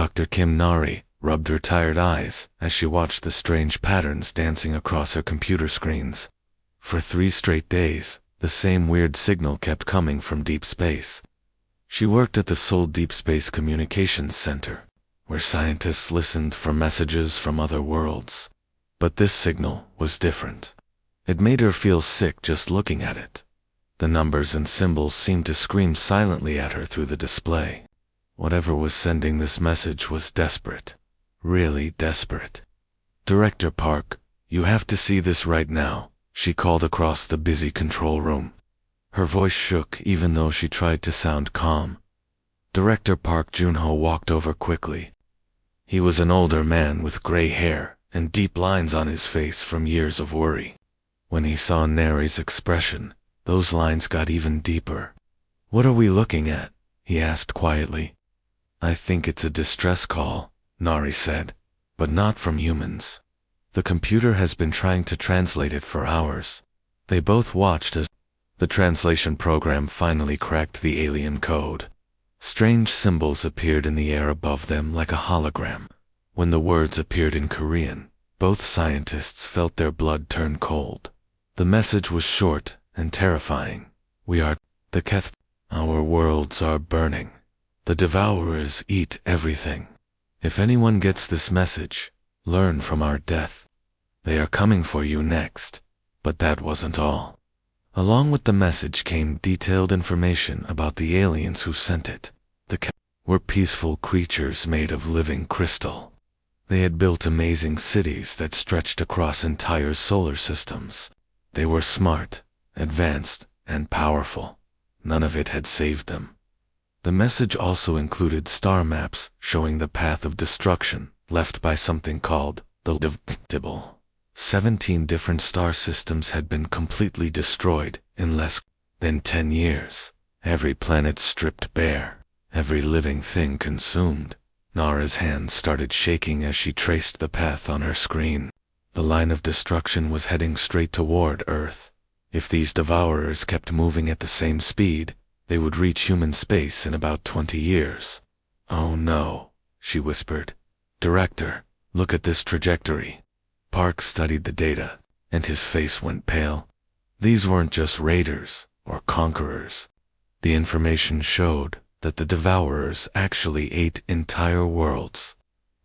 Dr. Kim Nari rubbed her tired eyes as she watched the strange patterns dancing across her computer screens. For 3 straight days, the same weird signal kept coming from deep space. She worked at the Seoul Deep Space Communications Center, where scientists listened for messages from other worlds. But this signal was different. It made her feel sick just looking at it. The numbers and symbols seemed to scream silently at her through the display. Whatever was sending this message was desperate. Really desperate. "Director Park, you have to see this right now," she called across the busy control room. Her voice shook even though she tried to sound calm. Director Park Junho walked over quickly. He was an older man with gray hair and deep lines on his face from years of worry. When he saw Nari's expression, those lines got even deeper. "What are we looking at?" he asked quietly. "I think it's a distress call," Nari said, "but not from humans. The computer has been trying to translate it for hours." They both watched as the translation program finally cracked the alien code. Strange symbols appeared in the air above them like a hologram. When the words appeared in Korean, both scientists felt their blood turn cold. The message was short and terrifying. "We are the Keth. Our worlds are burning. The devourers eat everything. If anyone gets this message, learn from our death. They are coming for you next." But that wasn't all. Along with the message came detailed information about the aliens who sent it. The Keth were peaceful creatures made of living crystal. They had built amazing cities that stretched across entire solar systems. They were smart, advanced, and powerful. None of it had saved them. The message also included star maps showing the path of destruction left by something called the Divtable. 17 different star systems had been completely destroyed in less than 10 years. Every planet stripped bare, every living thing consumed. Nara's hands started shaking as she traced the path on her screen. The line of destruction was heading straight toward Earth. If these devourers kept moving at the same speed, they would reach human space in about 20 years. "Oh no," she whispered. "Director, look at this trajectory." Park studied the data, and his face went pale. These weren't just raiders or conquerors. The information showed that the devourers actually ate entire worlds.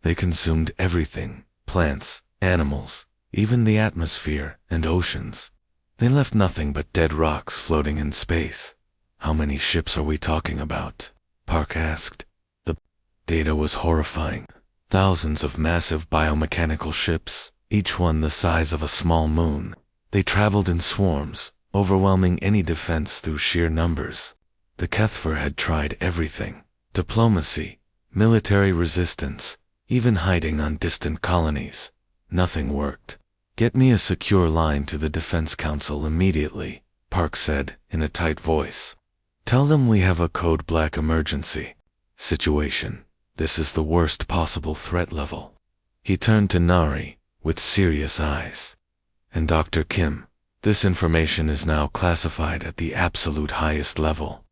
They consumed everything, plants, animals, even the atmosphere and oceans. They left nothing but dead rocks floating in space. "How many ships are we talking about?" Park asked. The data was horrifying. Thousands of massive biomechanical ships, each one the size of a small moon. They traveled in swarms, overwhelming any defense through sheer numbers. The Kethfer had tried everything: diplomacy, military resistance, even hiding on distant colonies. Nothing worked. "Get me a secure line to the Defense Council immediately," Park said in a tight voice. "Tell them we have a code black emergency situation. This is the worst possible threat level." He turned to Nari with serious eyes. "And Dr. Kim, this information is now classified at the absolute highest level.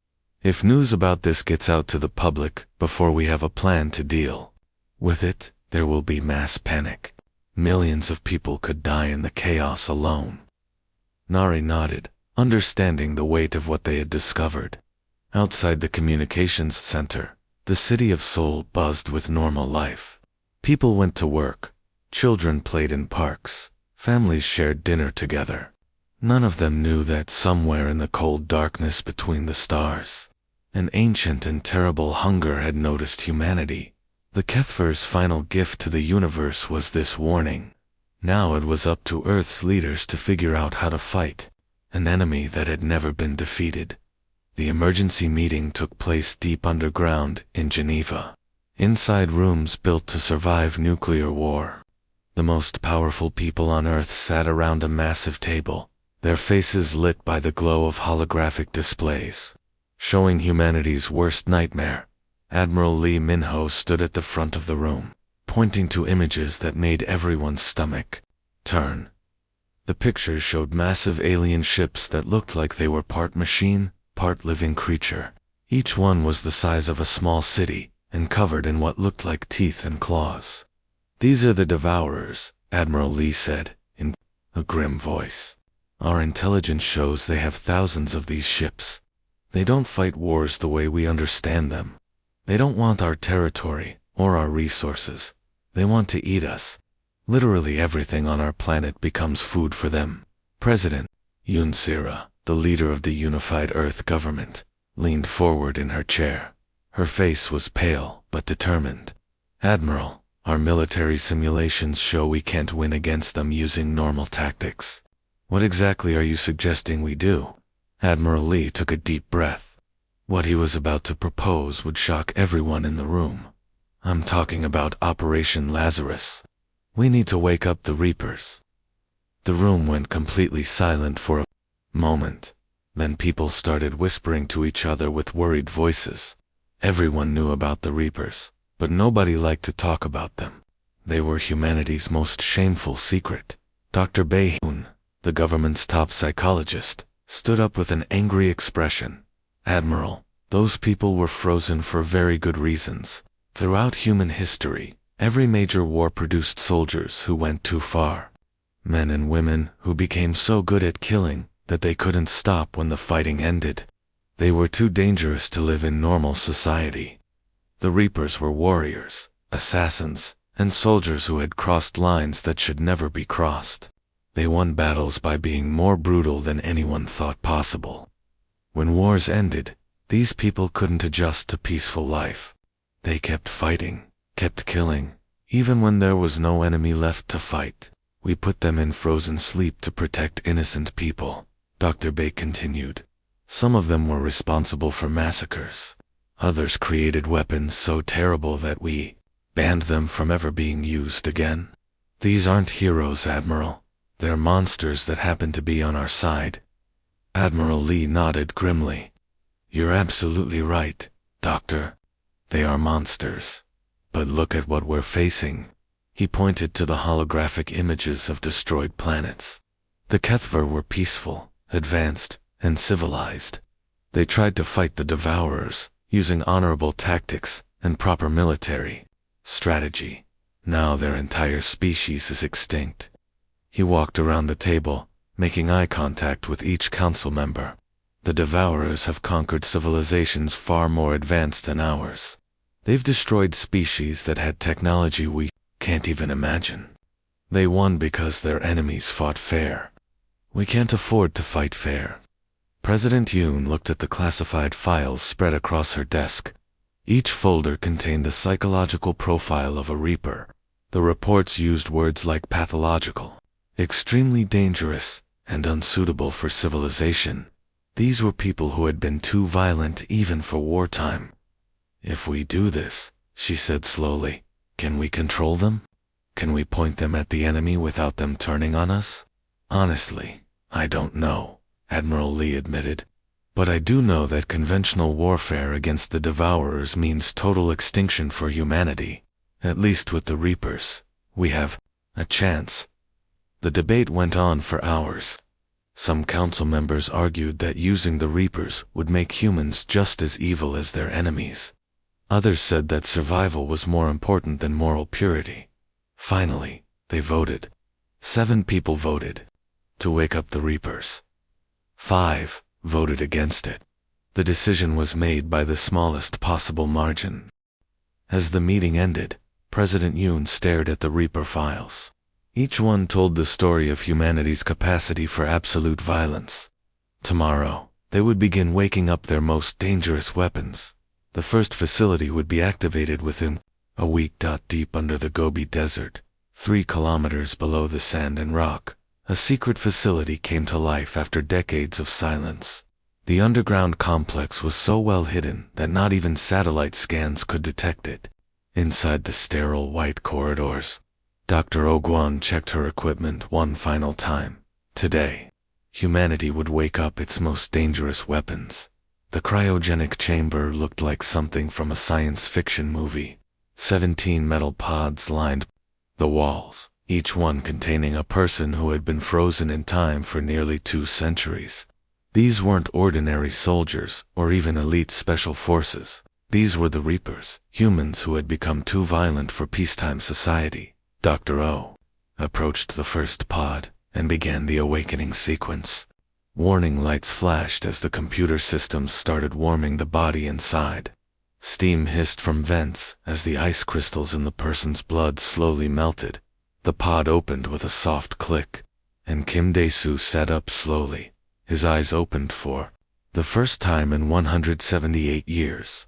If news about this gets out to the public before we have a plan to deal with it, there will be mass panic. Millions of people could die in the chaos alone." Nari nodded, understanding the weight of what they had discovered. Outside the communications center, the city of Seoul buzzed with normal life. People went to work, children played in parks, families shared dinner together. None of them knew that somewhere in the cold darkness between the stars, an ancient and terrible hunger had noticed humanity. The Kethfer's final gift to the universe was this warning. Now it was up to Earth's leaders to figure out how to fight an enemy that had never been defeated. The emergency meeting took place deep underground in Geneva, inside rooms built to survive nuclear war. The most powerful people on Earth sat around a massive table, their faces lit by the glow of holographic displays, showing humanity's worst nightmare. Admiral Lee Minho stood at the front of the room, pointing to images that made everyone's stomach turn. The pictures showed massive alien ships that looked like they were part machine, part living creature. Each one was the size of a small city and covered in what looked like teeth and claws. "These are the Devourers," Admiral Lee said, in a grim voice. "Our intelligence shows they have thousands of these ships. They don't fight wars the way we understand them. They don't want our territory or our resources. They want to eat us. Literally everything on our planet becomes food for them." President Yoon Sira, the leader of the unified Earth government, leaned forward in her chair. Her face was pale but determined. "Admiral, our military simulations show we can't win against them using normal tactics. What exactly are you suggesting we do?" Admiral Lee took a deep breath. What he was about to propose would shock everyone in the room. "I'm talking about Operation Lazarus. We need to wake up the Reapers." The room went completely silent for a moment. Then people started whispering to each other with worried voices. Everyone knew about the Reapers, but nobody liked to talk about them. They were humanity's most shameful secret. Dr. Bae-hoon, the government's top psychologist, stood up with an angry expression. "Admiral, those people were frozen for very good reasons. Throughout human history, every major war produced soldiers who went too far. Men and women who became so good at killing that they couldn't stop when the fighting ended. They were too dangerous to live in normal society. The Reapers were warriors, assassins, and soldiers who had crossed lines that should never be crossed. They won battles by being more brutal than anyone thought possible. When wars ended, these people couldn't adjust to peaceful life. They kept fighting, kept killing, even when there was no enemy left to fight. We put them in frozen sleep to protect innocent people," Dr. Bae continued. "Some of them were responsible for massacres. Others created weapons so terrible that we banned them from ever being used again. These aren't heroes, Admiral. They're monsters that happen to be on our side." Admiral Lee nodded grimly. "You're absolutely right, Doctor. They are monsters. But look at what we're facing." He pointed to the holographic images of destroyed planets. The Kethver were peaceful, advanced, and civilized. They tried to fight the Devourers, using honorable tactics and proper military strategy. Now their entire species is extinct. He walked around the table, making eye contact with each council member. "The Devourers have conquered civilizations far more advanced than ours. They've destroyed species that had technology we can't even imagine. They won because their enemies fought fair. We can't afford to fight fair." President Yoon looked at the classified files spread across her desk. Each folder contained the psychological profile of a Reaper. The reports used words like pathological, extremely dangerous, and unsuitable for civilization. These were people who had been too violent even for wartime. "If we do this," she said slowly, "can we control them? Can we point them at the enemy without them turning on us?" "Honestly, I don't know," Admiral Lee admitted. "But I do know that conventional warfare against the Devourers means total extinction for humanity. At least with the Reapers, we have a chance." The debate went on for hours. Some council members argued that using the Reapers would make humans just as evil as their enemies. Others said that survival was more important than moral purity. Finally, they voted. 7 people voted to wake up the Reapers. 5 voted against it. The decision was made by the smallest possible margin. As the meeting ended, President Yoon stared at the Reaper files. Each one told the story of humanity's capacity for absolute violence. Tomorrow, they would begin waking up their most dangerous weapons. The first facility would be activated within a week. Deep under the Gobi Desert, 3 kilometers below the sand and rock, a secret facility came to life after decades of silence. The underground complex was so well hidden that not even satellite scans could detect it. Inside the sterile white corridors, Dr. Ogwon checked her equipment one final time. Today, humanity would wake up its most dangerous weapons. The cryogenic chamber looked like something from a science fiction movie. 17 metal pods lined the walls, each one containing a person who had been frozen in time for nearly 2 centuries. These weren't ordinary soldiers or even elite special forces. These were the Reapers, humans who had become too violent for peacetime society. Dr. O approached the first pod and began the awakening sequence. Warning lights flashed as the computer systems started warming the body inside. Steam hissed from vents as the ice crystals in the person's blood slowly melted. The pod opened with a soft click, and Kim Dae-soo sat up slowly, his eyes opened for the first time in 178 years.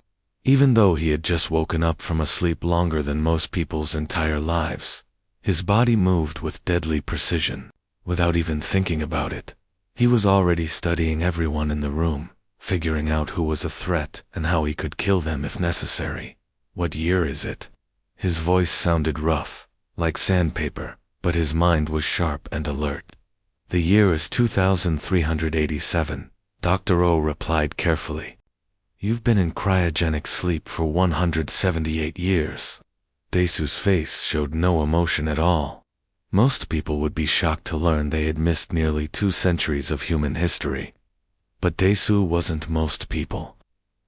Even though he had just woken up from a sleep longer than most people's entire lives, his body moved with deadly precision. Without even thinking about it, he was already studying everyone in the room, figuring out who was a threat and how he could kill them if necessary. "What year is it?" His voice sounded rough, like sandpaper, but his mind was sharp and alert. "The year is 2387, Dr. O replied carefully. "You've been in cryogenic sleep for 178 years. Dae-soo's face showed no emotion at all. Most people would be shocked to learn they had missed nearly 2 centuries of human history. But Dae-soo wasn't most people.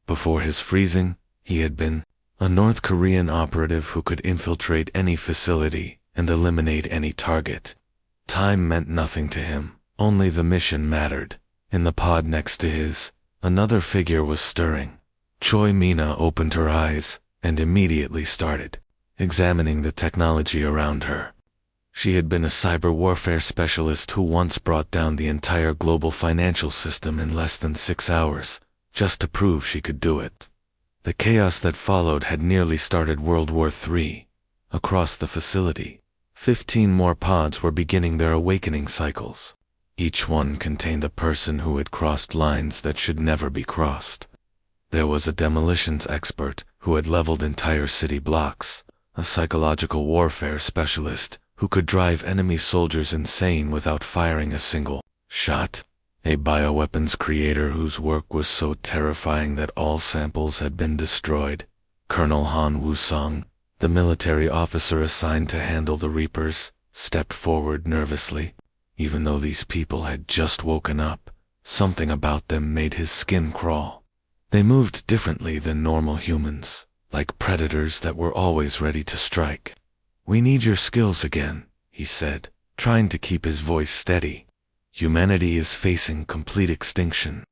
Before his freezing, he had been a North Korean operative who could infiltrate any facility and eliminate any target. Time meant nothing to him, only the mission mattered. In the pod next to his, another figure was stirring. Choi Mina opened her eyes and immediately started examining the technology around her. She had been a cyber warfare specialist who once brought down the entire global financial system in less than 6 hours, just to prove she could do it. The chaos that followed had nearly started World War III. Across the facility, 15 more pods were beginning their awakening cycles. Each one contained a person who had crossed lines that should never be crossed. There was a demolitions expert who had leveled entire city blocks, a psychological warfare specialist who could drive enemy soldiers insane without firing a single shot, a bioweapons creator whose work was so terrifying that all samples had been destroyed. Colonel Han Woo-sung, the military officer assigned to handle the Reapers, stepped forward nervously. Even though these people had just woken up, something about them made his skin crawl. They moved differently than normal humans, like predators that were always ready to strike. "We need your skills again," he said, trying to keep his voice steady. "Humanity is facing complete extinction."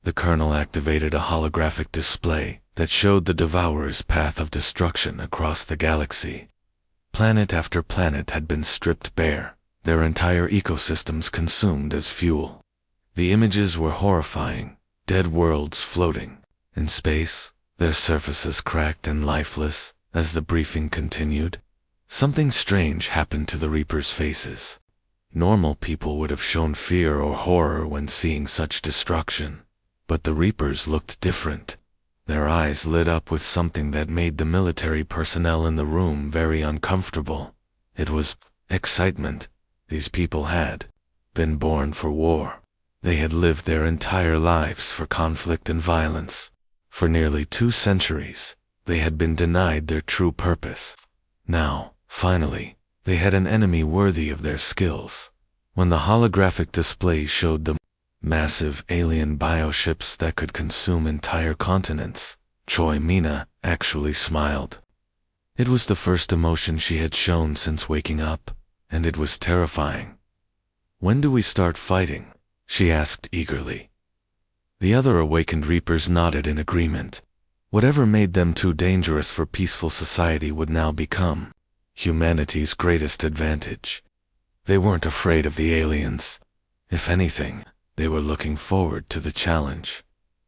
The colonel activated a holographic display that showed the Devourer's path of destruction across the galaxy. Planet after planet had been stripped bare, their entire ecosystems consumed as fuel. The images were horrifying, dead worlds floating in space, their surfaces cracked and lifeless. As the briefing continued, something strange happened to the Reapers' faces. Normal people would have shown fear or horror when seeing such destruction, but the Reapers looked different. Their eyes lit up with something that made the military personnel in the room very uncomfortable. It was excitement. These people had been born for war. They had lived their entire lives for conflict and violence. For nearly 2 centuries, they had been denied their true purpose. Now, finally, they had an enemy worthy of their skills. When the holographic display showed them massive alien bioships that could consume entire continents, Choi Mina actually smiled. It was the first emotion she had shown since waking up, and it was terrifying. "When do we start fighting?" she asked eagerly. The other awakened Reapers nodded in agreement. Whatever made them too dangerous for peaceful society would now become humanity's greatest advantage. They weren't afraid of the aliens. If anything, they were looking forward to the challenge.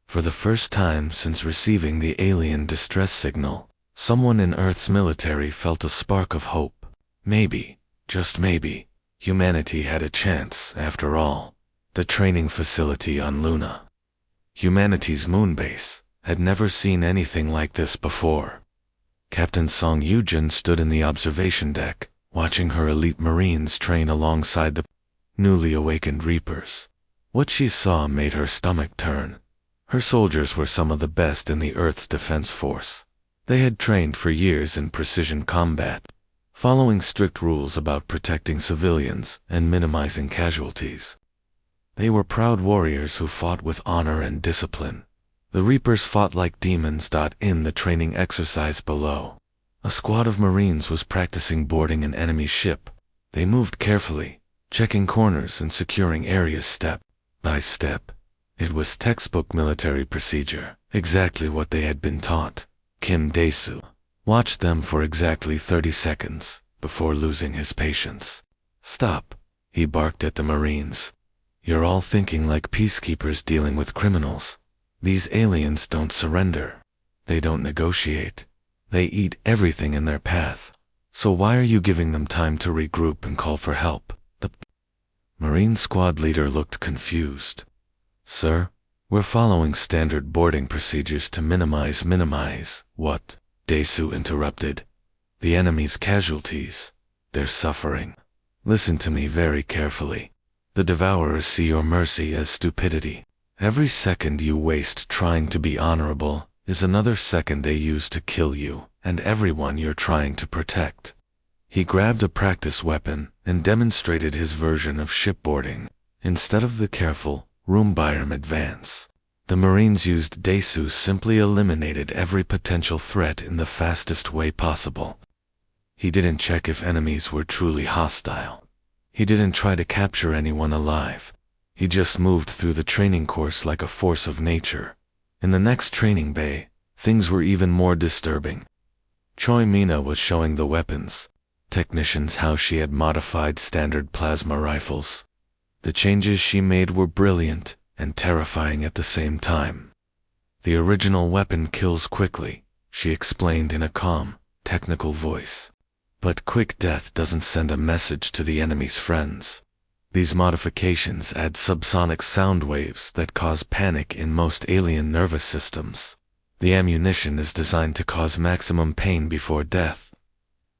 For the first time since receiving the alien distress signal, someone in Earth's military felt a spark of hope. Maybe, just maybe, humanity had a chance after all. The training facility on Luna, humanity's moon base, had never seen anything like this before. Captain Song Yujin stood in the observation deck, watching her elite Marines train alongside the newly awakened Reapers. What she saw made her stomach turn. Her soldiers were some of the best in the Earth's defense force. They had trained for years in precision combat, following strict rules about protecting civilians and minimizing casualties. They were proud warriors who fought with honor and discipline. The Reapers fought like demons. In the training exercise below, a squad of Marines was practicing boarding an enemy ship. They moved carefully, checking corners and securing areas step by step. It was textbook military procedure, exactly what they had been taught. Kim Dae-soo watched them for exactly 30 seconds before losing his patience. "Stop," he barked at the Marines. "You're all thinking like peacekeepers dealing with criminals. These aliens don't surrender. They don't negotiate. They eat everything in their path. So why are you giving them time to regroup and call for help?" The Marine squad leader looked confused. "Sir, we're following standard boarding procedures to minimize. What?" Dae-soo interrupted. "The enemy's casualties. They're suffering. Listen to me very carefully. The Devourers see your mercy as stupidity. Every second you waste trying to be honorable is another second they use to kill you and everyone you're trying to protect." He grabbed a practice weapon and demonstrated his version of shipboarding. Instead of the careful, room-by-room advance, the Marines used Dae-soo simply eliminated every potential threat in the fastest way possible. He didn't check if enemies were truly hostile. He didn't try to capture anyone alive. He just moved through the training course like a force of nature. In the next training bay, things were even more disturbing. Choi Mina was showing the weapons technicians how she had modified standard plasma rifles. The changes she made were brilliant and terrifying at the same time. "The original weapon kills quickly," she explained in a calm, technical voice. "But quick death doesn't send a message to the enemy's friends. These modifications add subsonic sound waves that cause panic in most alien nervous systems. The ammunition is designed to cause maximum pain before death."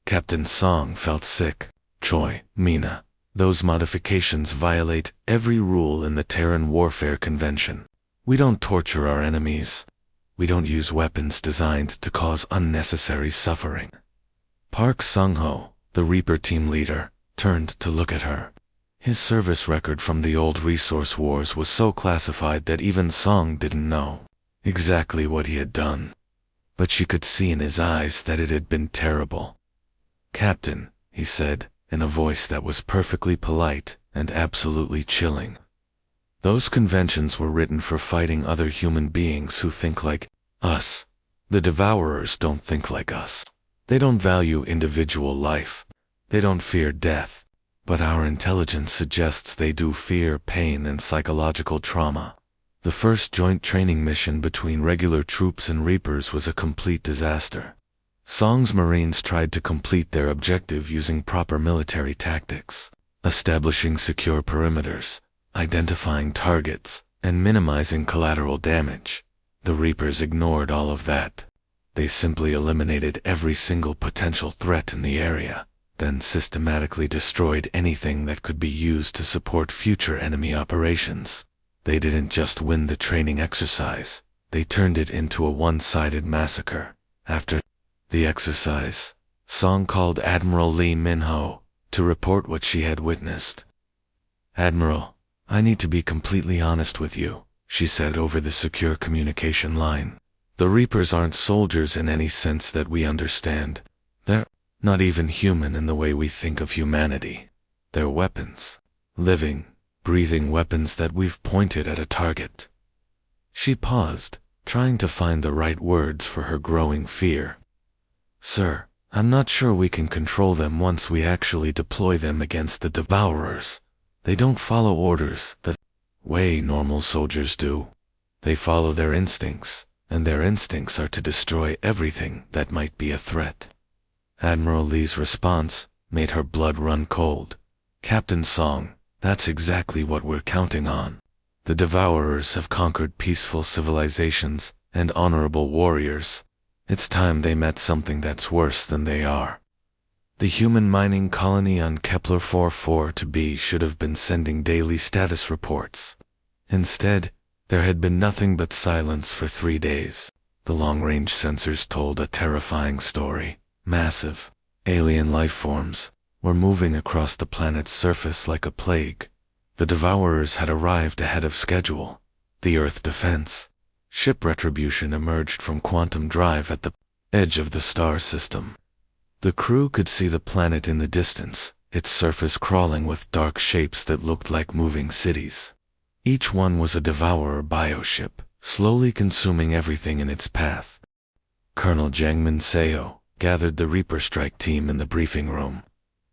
Captain Song felt sick. "Choi, Mina, those modifications violate every rule in the Terran Warfare Convention. We don't torture our enemies. We don't use weapons designed to cause unnecessary suffering." Park Sung-ho, the Reaper team leader, turned to look at her. His service record from the old resource wars was so classified that even Song didn't know exactly what he had done. But she could see in his eyes that it had been terrible. "Captain," he said, in a voice that was perfectly polite and absolutely chilling. "Those conventions were written for fighting other human beings who think like us. The Devourers don't think like us. They don't value individual life. They don't fear death. But our intelligence suggests they do fear pain and psychological trauma. The first joint training mission between regular troops and Reapers was a complete disaster. Song's Marines tried to complete their objective using proper military tactics, establishing secure perimeters, identifying targets, and minimizing collateral damage. The Reapers ignored all of that. They simply eliminated every single potential threat in the area, then systematically destroyed anything that could be used to support future enemy operations. They didn't just win the training exercise, they turned it into a one-sided massacre. After the exercise, Song called Admiral Lee Min-ho to report what she had witnessed. "Admiral, I need to be completely honest with you," she said over the secure communication line. "The Reapers aren't soldiers in any sense that we understand. They're not even human in the way we think of humanity. They're weapons. Living, breathing weapons that we've pointed at a target." She paused, trying to find the right words for her growing fear. "Sir, I'm not sure we can control them once we actually deploy them against the Devourers. They don't follow orders the way normal soldiers do. They follow their instincts, and their instincts are to destroy everything that might be a threat." Admiral Lee's response made her blood run cold. "Captain Song, that's exactly what we're counting on. The Devourers have conquered peaceful civilizations and honorable warriors. It's time they met something that's worse than they are. The human mining colony on Kepler 44-B should have been sending daily status reports. Instead, there had been nothing but silence for 3 days. The long-range sensors told a terrifying story. Massive, alien life forms were moving across the planet's surface like a plague. The Devourers had arrived ahead of schedule. The Earth defense Ship Retribution emerged from quantum drive at the edge of the star system. The crew could see the planet in the distance, its surface crawling with dark shapes that looked like moving cities. Each one was a devourer bioship, slowly consuming everything in its path. Colonel Jangmin Seo gathered the Reaper Strike team in the briefing room.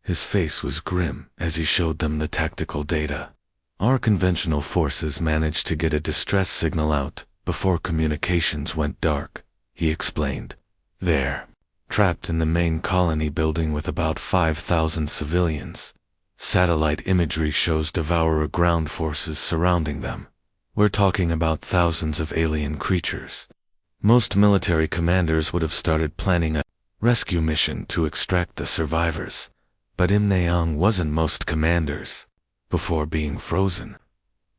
His face was grim as he showed them the tactical data. Our conventional forces managed to get a distress signal out before communications went dark, he explained. There, trapped in the main colony building with about 5,000 civilians, satellite imagery shows devourer ground forces surrounding them. We're talking about thousands of alien creatures. Most military commanders would have started planning a rescue mission to extract the survivors, but Im Naeong wasn't most commanders. Before being frozen,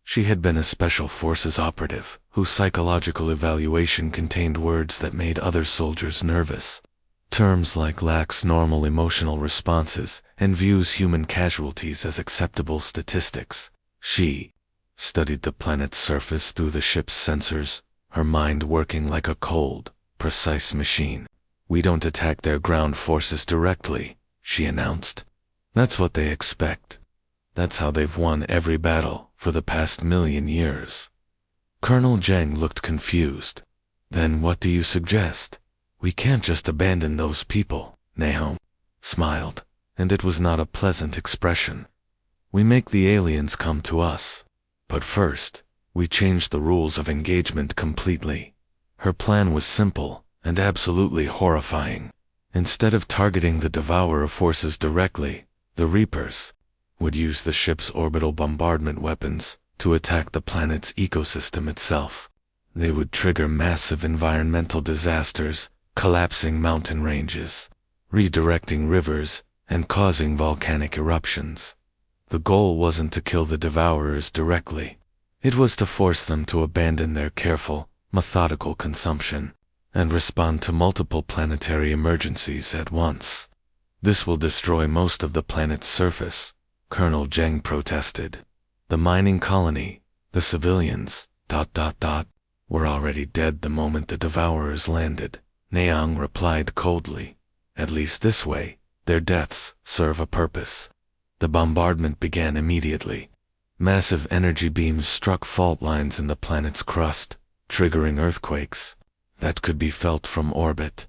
she had been a special forces operative whose psychological evaluation contained words that made other soldiers nervous. Terms like lacks normal emotional responses and views human casualties as acceptable statistics. She studied the planet's surface through the ship's sensors, her mind working like a cold, precise machine. We don't attack their ground forces directly, she announced. That's what they expect. That's how they've won every battle for the past 1,000,000 years. Colonel Zhang looked confused. Then what do you suggest? We can't just abandon those people, Naeong smiled, and it was not a pleasant expression. We make the aliens come to us. But first, we change the rules of engagement completely. Her plan was simple and absolutely horrifying. Instead of targeting the devourer forces directly, the Reapers would use the ship's orbital bombardment weapons to attack the planet's ecosystem itself. They would trigger massive environmental disasters, collapsing mountain ranges, redirecting rivers, and causing volcanic eruptions. The goal wasn't to kill the devourers directly. It was to force them to abandon their careful, methodical consumption and respond to multiple planetary emergencies at once. This will destroy most of the planet's surface, Colonel Zhang protested. The mining colony, the civilians, were already dead the moment the devourers landed, Naeong replied coldly. At least this way, their deaths serve a purpose. The bombardment began immediately. Massive energy beams struck fault lines in the planet's crust, triggering earthquakes that could be felt from orbit.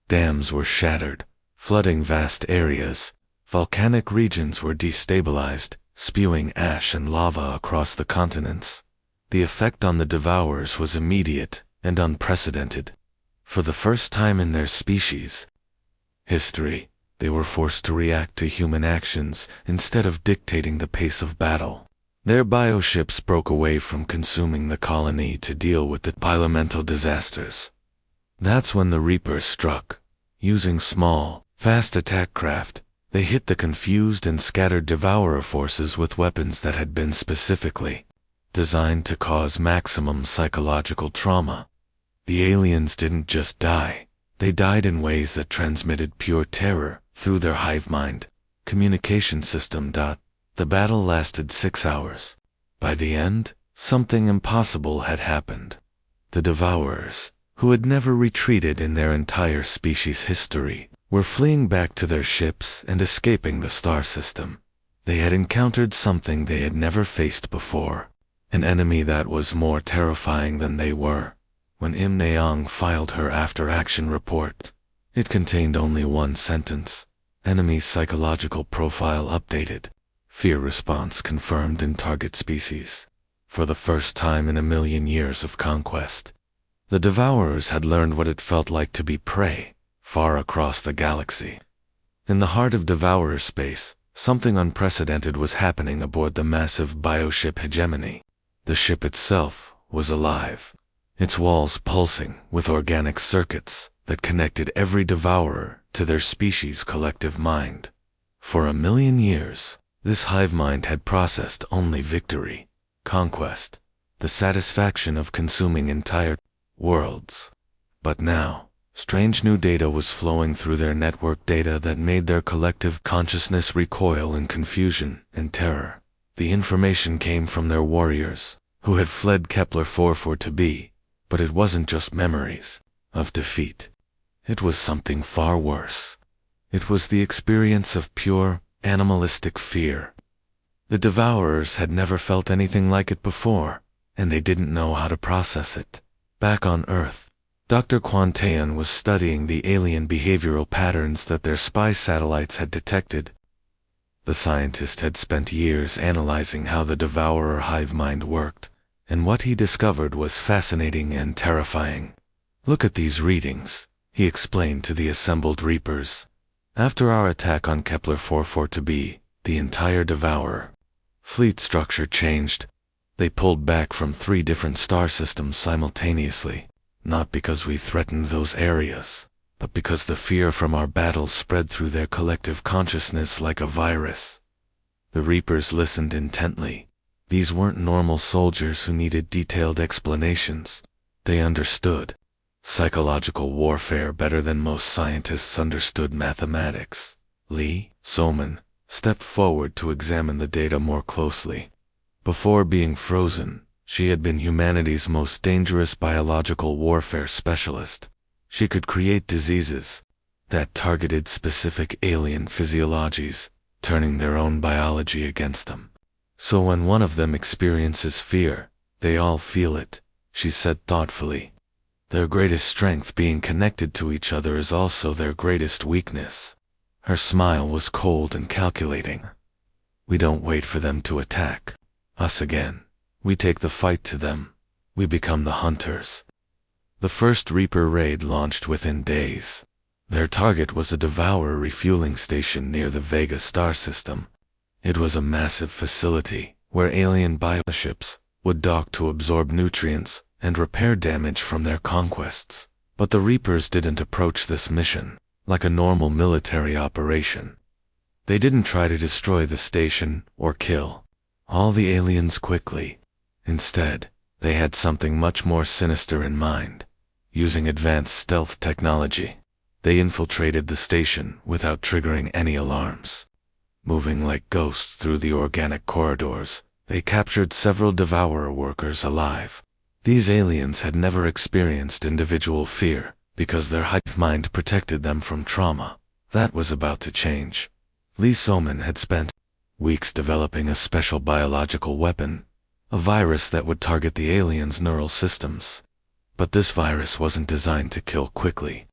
Dams were shattered, flooding vast areas. Volcanic regions were destabilized, spewing ash and lava across the continents. The effect on the devourers was immediate and unprecedented. For the first time in their species' history, they were forced to react to human actions instead of dictating the pace of battle. Their bioships broke away from consuming the colony to deal with the elemental disasters. That's when the Reapers struck. Using small, fast attack craft, they hit the confused and scattered devourer forces with weapons that had been specifically designed to cause maximum psychological trauma. The aliens didn't just die. They died in ways that transmitted pure terror through their hive mind communication system. The battle lasted 6 hours. By the end, something impossible had happened. The devourers, who had never retreated in their entire species' history, were fleeing back to their ships and escaping the star system. They had encountered something they had never faced before, an enemy that was more terrifying than they were. When Im Naeong filed her after-action report, it contained only one sentence: enemy psychological profile updated. Fear response confirmed in target species. For the first time in 1,000,000 years of conquest, the devourers had learned what it felt like to be prey, far across the galaxy. In the heart of devourer space, something unprecedented was happening aboard the massive bioship Hegemony. The ship itself was alive, its walls pulsing with organic circuits that connected every devourer to their species' collective mind. For 1,000,000 years, this hive mind had processed only victory, conquest, the satisfaction of consuming entire worlds. But now, strange new data was flowing through their network data that made their collective consciousness recoil in confusion and terror. The information came from their warriors, who had fled Kepler 44 to be But it wasn't just memories of defeat. It was something far worse. It was the experience of pure, animalistic fear. The Devourers had never felt anything like it before, and they didn't know how to process it. Back on Earth, Dr. Quantaeon was studying the alien behavioral patterns that their spy satellites had detected. The scientist had spent years analyzing how the Devourer hive mind worked, and what he discovered was fascinating and terrifying. "Look at these readings," he explained to the assembled Reapers. "After our attack on Kepler 44b, the entire Devourer fleet structure changed. They pulled back from 3 different star systems simultaneously, not because we threatened those areas, but because the fear from our battles spread through their collective consciousness like a virus." The Reapers listened intently. These weren't normal soldiers who needed detailed explanations. They understood psychological warfare better than most scientists understood mathematics. Lee Soman stepped forward to examine the data more closely. Before being frozen, she had been humanity's most dangerous biological warfare specialist. She could create diseases that targeted specific alien physiologies, turning their own biology against them. "So when one of them experiences fear, they all feel it," she said thoughtfully. "Their greatest strength being connected to each other is also their greatest weakness." Her smile was cold and calculating. "We don't wait for them to attack us again. We take the fight to them. We become the hunters." The first Reaper raid launched within days. Their target was a Devourer refueling station near the Vega star system. It was a massive facility where alien bioships would dock to absorb nutrients and repair damage from their conquests. But the Reapers didn't approach this mission like a normal military operation. They didn't try to destroy the station or kill all the aliens quickly. Instead, they had something much more sinister in mind. Using advanced stealth technology, they infiltrated the station without triggering any alarms. Moving like ghosts through the organic corridors, they captured several Devourer workers alive. These aliens had never experienced individual fear because their hive mind protected them from trauma. That was about to change. Lee Soman had spent weeks developing a special biological weapon, a virus that would target the aliens' neural systems. But this virus wasn't designed to kill quickly.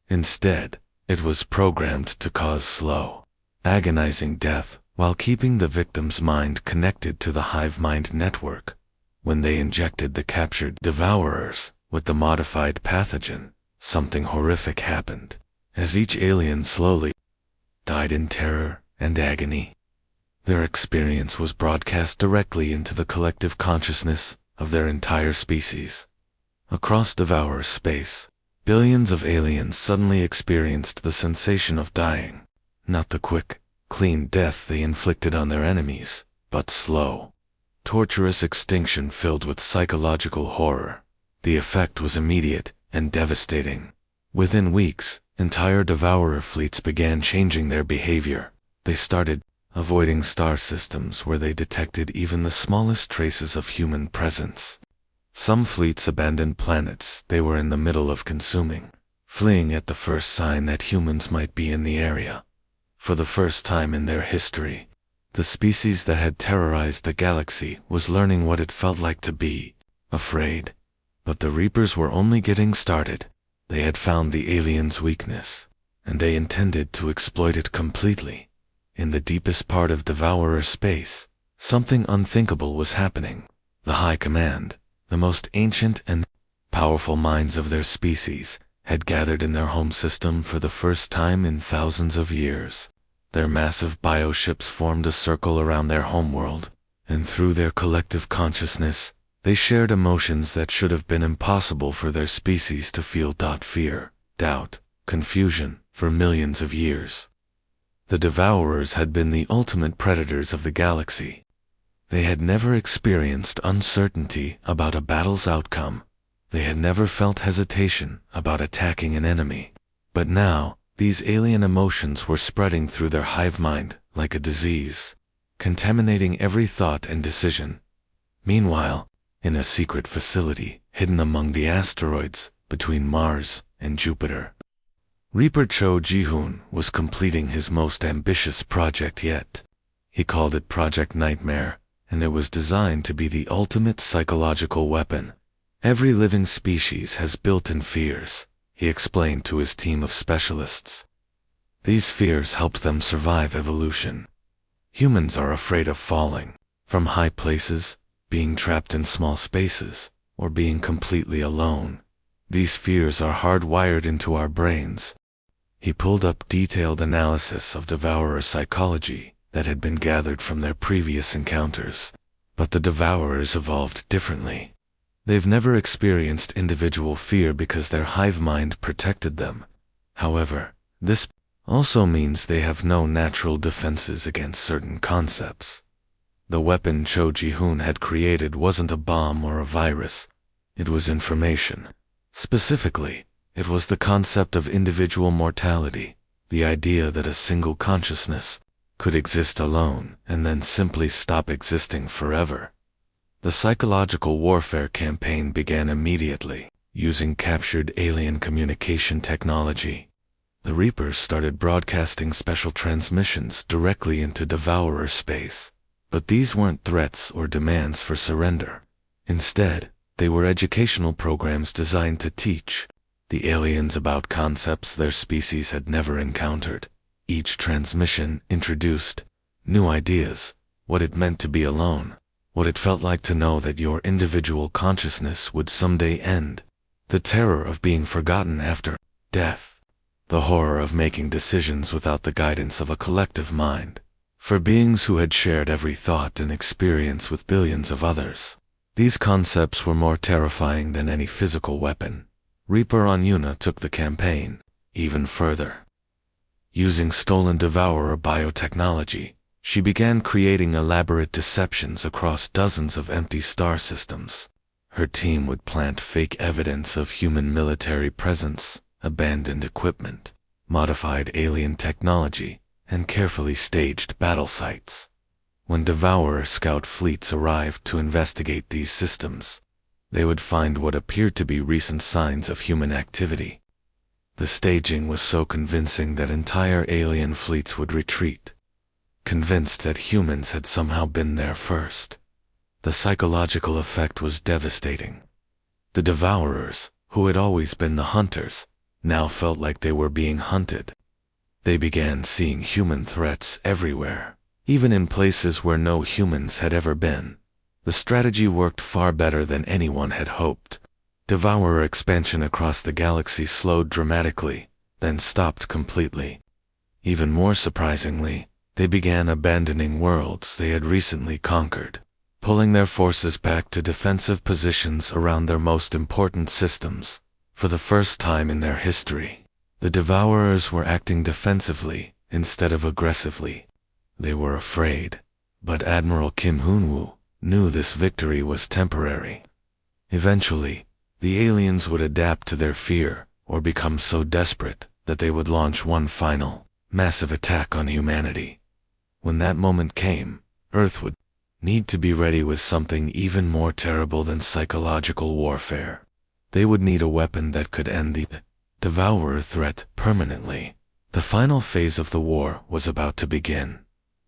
Instead, it was programmed to cause slow, agonizing death while keeping the victim's mind connected to the hive mind network. When they injected the captured Devourers with the modified pathogen, something horrific happened, as each alien slowly died in terror and agony. Their experience was broadcast directly into the collective consciousness of their entire species. Across Devourer space, billions of aliens suddenly experienced the sensation of dying. Not the quick, clean death they inflicted on their enemies, but slow, torturous extinction filled with psychological horror. The effect was immediate and devastating. Within weeks, entire Devourer fleets began changing their behavior. They started avoiding star systems where they detected even the smallest traces of human presence. Some fleets abandoned planets they were in the middle of consuming, fleeing at the first sign that humans might be in the area. For the first time in their history, the species that had terrorized the galaxy was learning what it felt like to be afraid. But the Reapers were only getting started. They had found the aliens' weakness, and they intended to exploit it completely. In the deepest part of Devourer space, something unthinkable was happening. The High Command, the most ancient and powerful minds of their species, had gathered in their home system for the first time in thousands of years. Their massive bioships formed a circle around their homeworld, and through their collective consciousness, they shared emotions that should have been impossible for their species to feel. Fear, doubt, confusion, for millions of years. The Devourers had been the ultimate predators of the galaxy. They had never experienced uncertainty about a battle's outcome. They had never felt hesitation about attacking an enemy. But now, these alien emotions were spreading through their hive mind like a disease, contaminating every thought and decision. Meanwhile, in a secret facility hidden among the asteroids between Mars and Jupiter. Reaper Cho Ji-hoon was completing his most ambitious project yet. He called it Project Nightmare, and it was designed to be the ultimate psychological weapon. Every living species has built-in fears, he explained to his team of specialists. These fears helped them survive evolution. Humans are afraid of falling from high places, being trapped in small spaces, or being completely alone. These fears are hardwired into our brains. He pulled up detailed analysis of devourer psychology that had been gathered from their previous encounters. But the devourers evolved differently. They've never experienced individual fear because their hive mind protected them. However, this also means they have no natural defenses against certain concepts. The weapon Cho Ji-hoon had created wasn't a bomb or a virus. It was information. Specifically, it was the concept of individual mortality, the idea that a single consciousness could exist alone and then simply stop existing forever. The psychological warfare campaign began immediately, using captured alien communication technology. The Reapers started broadcasting special transmissions directly into Devourer space. But these weren't threats or demands for surrender. Instead, they were educational programs designed to teach the aliens about concepts their species had never encountered. Each transmission introduced new ideas, what it meant to be alone, what it felt like to know that your individual consciousness would someday end, the terror of being forgotten after death, the horror of making decisions without the guidance of a collective mind. For beings who had shared every thought and experience with billions of others, these concepts were more terrifying than any physical weapon. Reaper on Yuna took the campaign even further. Using stolen devourer biotechnology, she began creating elaborate deceptions across dozens of empty star systems. Her team would plant fake evidence of human military presence, abandoned equipment, modified alien technology, and carefully staged battle sites. When devourer scout fleets arrived to investigate these systems, they would find what appeared to be recent signs of human activity. The staging was so convincing that entire alien fleets would retreat, convinced that humans had somehow been there first. The psychological effect was devastating. The devourers, who had always been the hunters, now felt like they were being hunted. They began seeing human threats everywhere, even in places where no humans had ever been. The strategy worked far better than anyone had hoped. Devourer expansion across the galaxy slowed dramatically, then stopped completely. Even more surprisingly, they began abandoning worlds they had recently conquered, pulling their forces back to defensive positions around their most important systems. For the first time in their history, the Devourers were acting defensively instead of aggressively. They were afraid, but Admiral Kim Hoon-woo knew this victory was temporary. Eventually, the aliens would adapt to their fear or become so desperate that they would launch one final, massive attack on humanity. When that moment came, Earth would need to be ready with something even more terrible than psychological warfare. They would need a weapon that could end the Devourer threat permanently. The final phase of the war was about to begin.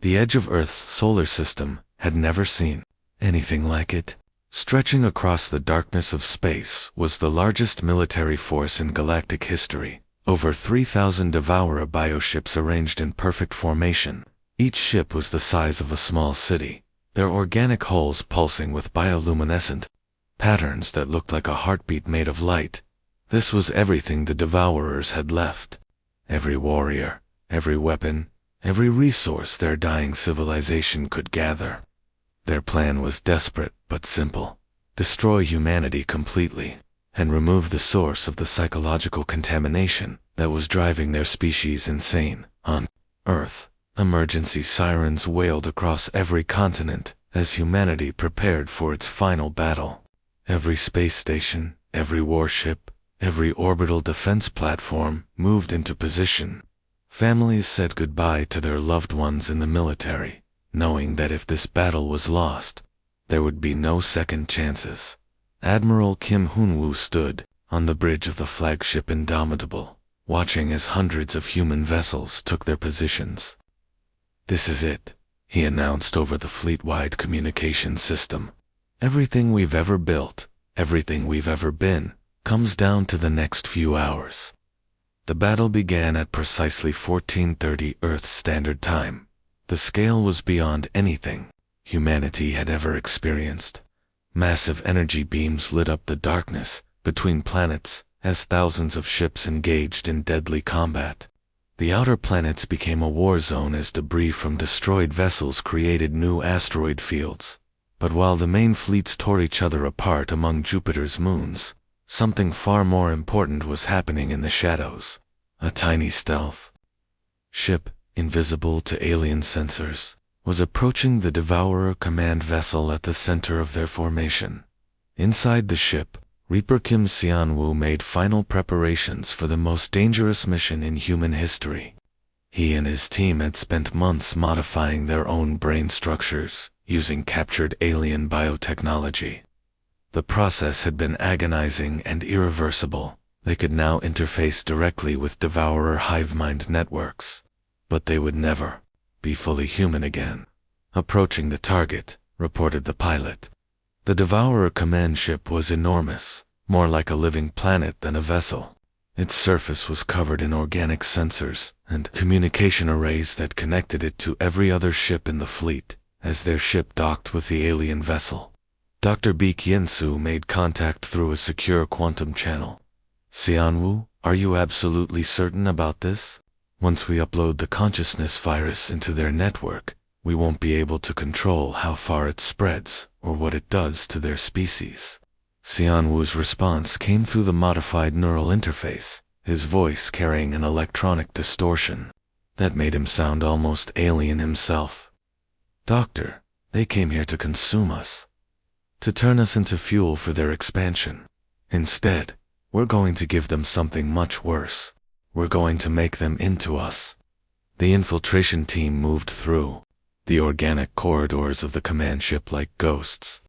The edge of Earth's solar system had never seen anything like it. Stretching across the darkness of space was the largest military force in galactic history. Over 3,000 Devourer bioships arranged in perfect formation. Each ship was the size of a small city, their organic hulls pulsing with bioluminescent patterns that looked like a heartbeat made of light. This was everything the Devourers had left. Every warrior, every weapon, every resource their dying civilization could gather. Their plan was desperate but simple. Destroy humanity completely, and remove the source of the psychological contamination that was driving their species insane. On Earth, emergency sirens wailed across every continent as humanity prepared for its final battle. Every space station, every warship, every orbital defense platform moved into position. Families said goodbye to their loved ones in the military, knowing that if this battle was lost, There would be no second chances. Admiral Kim Hoon-woo stood on the bridge of the flagship Indomitable, watching as hundreds of human vessels took their positions. "This is it," he announced over the fleet-wide communication system. "Everything we've ever built, everything we've ever been, comes down to the next few hours." The battle began at precisely 14:30 Earth Standard Time. The scale was beyond anything humanity had ever experienced. Massive energy beams lit up the darkness between planets as thousands of ships engaged in deadly combat. The outer planets became a war zone as debris from destroyed vessels created new asteroid fields. But while the main fleets tore each other apart among Jupiter's moons, something far more important was happening in the shadows. A tiny stealth ship, invisible to alien sensors, was approaching the Devourer command vessel at the center of their formation. Inside the ship, Reaper Kim Seon-woo made final preparations for the most dangerous mission in human history. He and his team had spent months modifying their own brain structures, using captured alien biotechnology. The process had been agonizing and irreversible. They could now interface directly with Devourer hive-mind networks. But they would never be fully human again. "Approaching the target," reported the pilot. The Devourer command ship was enormous, more like a living planet than a vessel. Its surface was covered in organic sensors and communication arrays that connected it to every other ship in the fleet as their ship docked with the alien vessel. Dr. Baek Yin-soo made contact through a secure quantum channel. "Seon-woo, are you absolutely certain about this? Once we upload the consciousness virus into their network, we won't be able to control how far it spreads or what it does to their species." Seon-woo's response came through the modified neural interface, his voice carrying an electronic distortion that made him sound almost alien himself. "Doctor, they came here to consume us, to turn us into fuel for their expansion. Instead, we're going to give them something much worse. We're going to make them into us." The infiltration team moved through the organic corridors of the command ship like ghosts.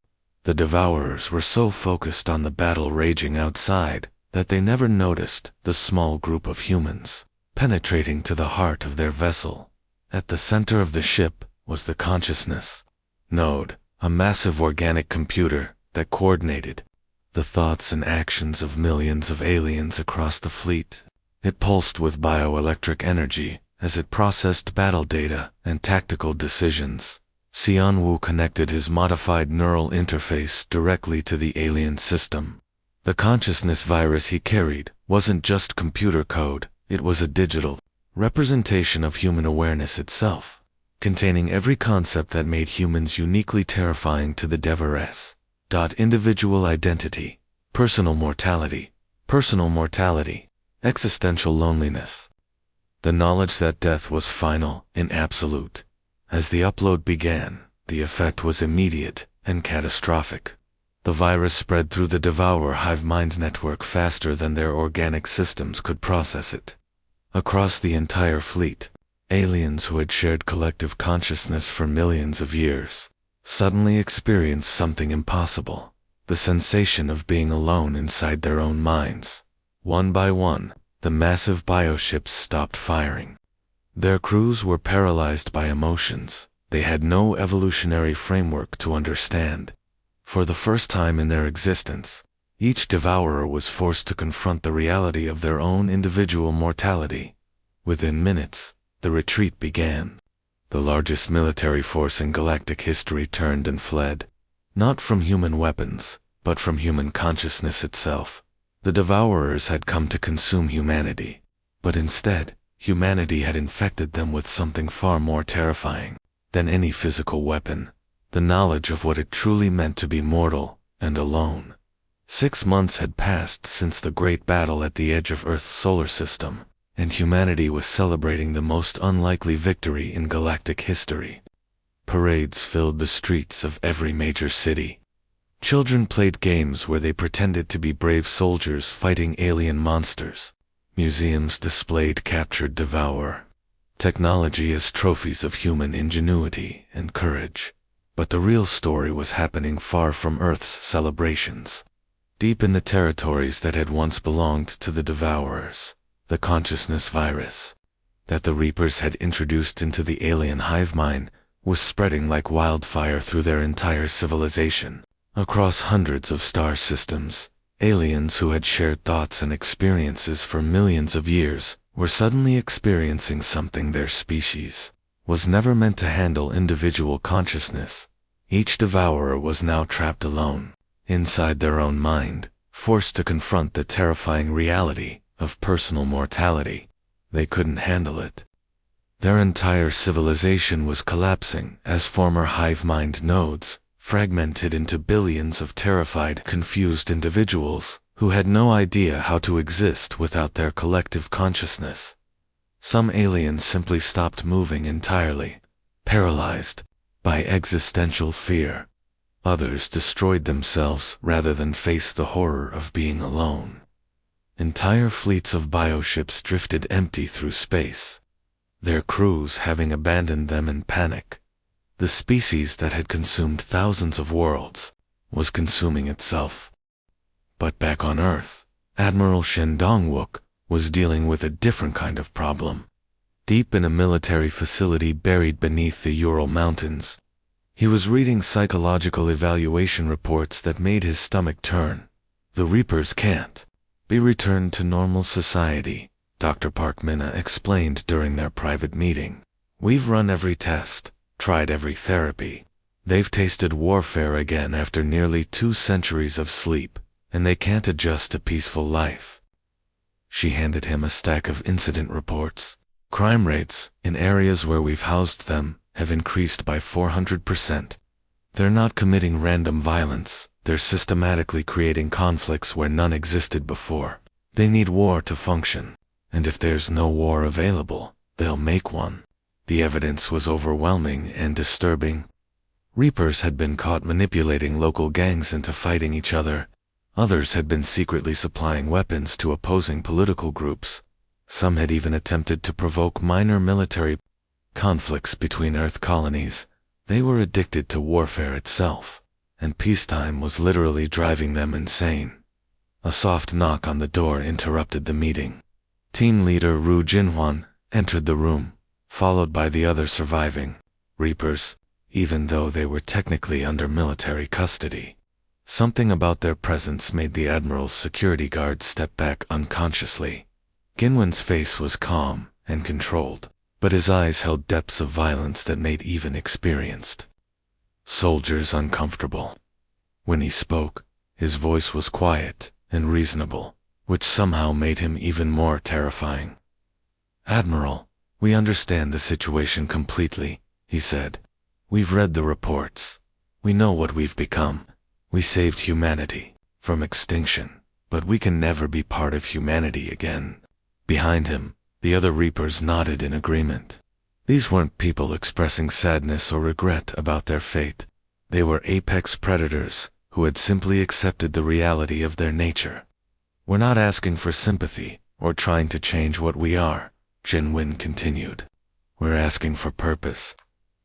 The Devourers were so focused on the battle raging outside that they never noticed the small group of humans penetrating to the heart of their vessel. At the center of the ship was the consciousness node, a massive organic computer that coordinated the thoughts and actions of millions of aliens across the fleet. It pulsed with bioelectric energy as it processed battle data and tactical decisions. Seon-woo connected his modified neural interface directly to the alien system. The consciousness virus he carried wasn't just computer code, it was a digital representation of human awareness itself, containing every concept that made humans uniquely terrifying to the Devourers. Individual identity, personal mortality, existential loneliness. The knowledge that death was final and absolute. As the upload began, the effect was immediate and catastrophic. The virus spread through the Devourer hive mind network faster than their organic systems could process it. Across the entire fleet, aliens who had shared collective consciousness for millions of years suddenly experienced something impossible, the sensation of being alone inside their own minds. One by one, the massive bioships stopped firing. Their crews were paralyzed by emotions they had no evolutionary framework to understand. For the first time in their existence, each Devourer was forced to confront the reality of their own individual mortality. Within minutes, the retreat began. The largest military force in galactic history turned and fled, not from human weapons, but from human consciousness itself. The Devourers had come to consume humanity, but instead, humanity had infected them with something far more terrifying than any physical weapon, the knowledge of what it truly meant to be mortal and alone. 6 months had passed since the great battle at the edge of Earth's solar system, and humanity was celebrating the most unlikely victory in galactic history. Parades filled the streets of every major city. Children played games where they pretended to be brave soldiers fighting alien monsters. Museums displayed captured Devourer technology as trophies of human ingenuity and courage. But the real story was happening far from Earth's celebrations. Deep in the territories that had once belonged to the Devourers, the consciousness virus that the Reapers had introduced into the alien hive mind was spreading like wildfire through their entire civilization. Across hundreds of star systems, aliens who had shared thoughts and experiences for millions of years were suddenly experiencing something their species was never meant to handle: individual consciousness. Each devourer was now trapped alone, inside their own mind, forced to confront the terrifying reality of personal mortality. They couldn't handle it. Their entire civilization was collapsing as former hive mind nodes fragmented into billions of terrified, confused individuals who had no idea how to exist without their collective consciousness. Some aliens simply stopped moving entirely, paralyzed by existential fear. Others destroyed themselves rather than face the horror of being alone. Entire fleets of bioships drifted empty through space, their crews having abandoned them in panic. The species that had consumed thousands of worlds was consuming itself. But back on Earth, Admiral Shen Dongwook was dealing with a different kind of problem. Deep in a military facility buried beneath the Ural Mountains, he was reading psychological evaluation reports that made his stomach turn. The Reapers can't be returned to normal society, Dr. Park Minna explained during their private meeting. We've run every test, tried every therapy. They've tasted warfare again after nearly 2 centuries of sleep, and they can't adjust to peaceful life. She handed him a stack of incident reports. Crime rates, in areas where we've housed them, have increased by 400%. They're not committing random violence. They're systematically creating conflicts where none existed before. They need war to function, and if there's no war available, they'll make one. The evidence was overwhelming and disturbing. Reapers had been caught manipulating local gangs into fighting each other. Others had been secretly supplying weapons to opposing political groups. Some had even attempted to provoke minor military conflicts between Earth colonies. They were addicted to warfare itself, and peacetime was literally driving them insane. A soft knock on the door interrupted the meeting. Team leader Ru Jinhuan entered the room, followed by the other surviving Reapers, even though they were technically under military custody. Something about their presence made the Admiral's security guard step back unconsciously. Ginwen's face was calm and controlled, but his eyes held depths of violence that made even experienced soldiers uncomfortable. When he spoke, his voice was quiet and reasonable, which somehow made him even more terrifying. "Admiral, we understand the situation completely," he said. "We've read the reports. We know what we've become. We saved humanity from extinction, but we can never be part of humanity again." Behind him, the other Reapers nodded in agreement. These weren't people expressing sadness or regret about their fate. They were apex predators who had simply accepted the reality of their nature. "We're not asking for sympathy or trying to change what we are," Jinwen continued. "We're asking for purpose."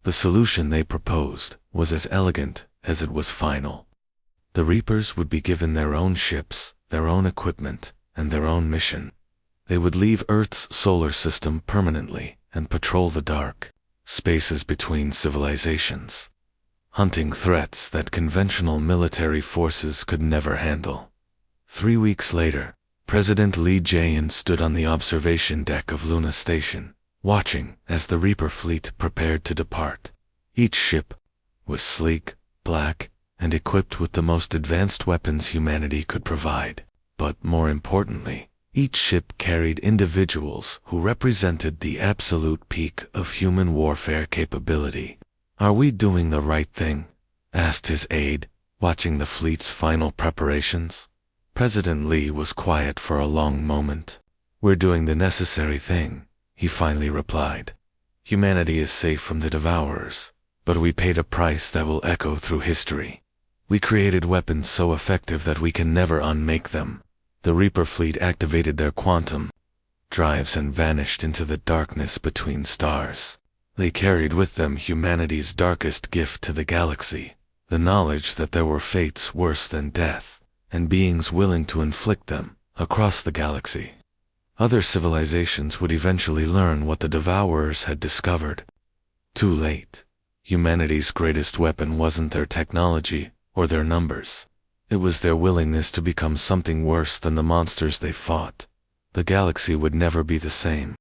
The solution they proposed was as elegant as it was final. The Reapers would be given their own ships, their own equipment, and their own mission. They would leave Earth's solar system permanently and patrol the dark spaces between civilizations, hunting threats that conventional military forces could never handle. 3 weeks later, President Li Jian stood on the observation deck of Luna Station, watching as the Reaper fleet prepared to depart. Each ship was sleek, black, and equipped with the most advanced weapons humanity could provide. But more importantly, each ship carried individuals who represented the absolute peak of human warfare capability. "Are we doing the right thing?" asked his aide, watching the fleet's final preparations. President Li was quiet for a long moment. "We're doing the necessary thing," he finally replied. "Humanity is safe from the Devourers, but we paid a price that will echo through history. We created weapons so effective that we can never unmake them." The Reaper fleet activated their quantum drives and vanished into the darkness between stars. They carried with them humanity's darkest gift to the galaxy, the knowledge that there were fates worse than death, and beings willing to inflict them, across the galaxy. Other civilizations would eventually learn what the Devourers had discovered. Too late. Humanity's greatest weapon wasn't their technology or their numbers. It was their willingness to become something worse than the monsters they fought. The galaxy would never be the same.